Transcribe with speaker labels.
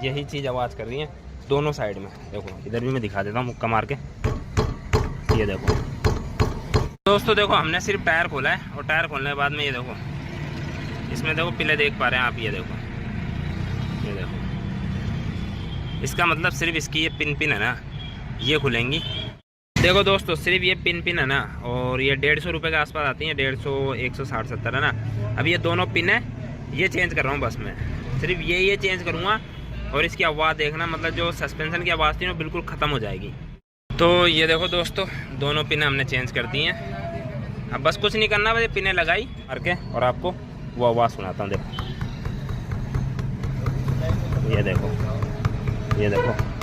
Speaker 1: यही चीज़ आवाज़ कर रही है दोनों साइड में। देखो इधर भी मैं दिखा देता हूँ मुक्का मार के, ये देखो दोस्तों। देखो हमने सिर्फ टायर खोला है और टायर खोलने के बाद में ये देखो इसमें देखो पिले देख पा रहे हैं आप, ये देखो, ये देखो। इसका मतलब सिर्फ इसकी ये पिन है ना, ये खुलेंगी। देखो दोस्तों सिर्फ ये पिन है ना, और ये 150 रुपये के आसपास आती है, 150, 160, 70 है ना। अब ये दोनों पिन है, ये चेंज कर रहा हूँ बस मैं, सिर्फ ये चेंज करूँगा। और इसकी आवाज़ देखना, मतलब जो सस्पेंशन की आवाज़ थी ना बिल्कुल ख़त्म हो जाएगी। तो ये देखो दोस्तों दोनों पिन हमने चेंज कर दी हैं। अब बस कुछ नहीं करना, बस पिनें लगाई करके और आपको वो आवाज़ सुनाता हूँ। देखो ये देखो, ये देखो।